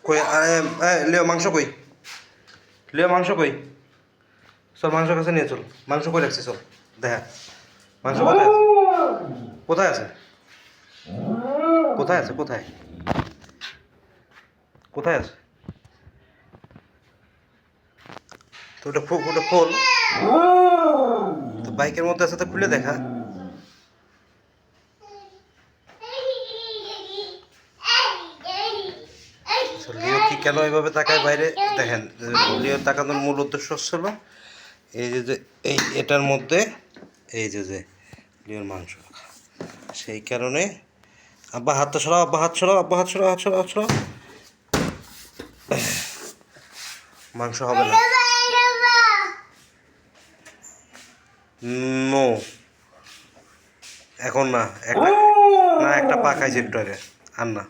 কই লিও মাংস কই, লিও মাংস কই, চল মাংস কাছে নিয়ে চল। মাংস কই রাখছি চল দেখা। মাংস কোথায় আছে, কোথায় আছে, কোথায় আছে, কোথায় কোথায় আছে? তো ওটা খোল, তো বাইকের মধ্যে আছে তো খুলে দেখা। লিও কি কেন এইভাবে তাকায় বাইরে দেখেন। লিও তাকানোর মূল উদ্দেশ্য ছিল এই যে এই এটার মধ্যে এই যে লিওর মাংস রাখা, সেই কারণে। আব্বা হাতটা সরাও, আব্বা হাত সরাও, আব্বা হাত সরাও, হাত সরাও, হাত সরাও। মাংস হবে না। নো, এখন না, একটা না, একটা পা খাইছে একটু আগে, আর না।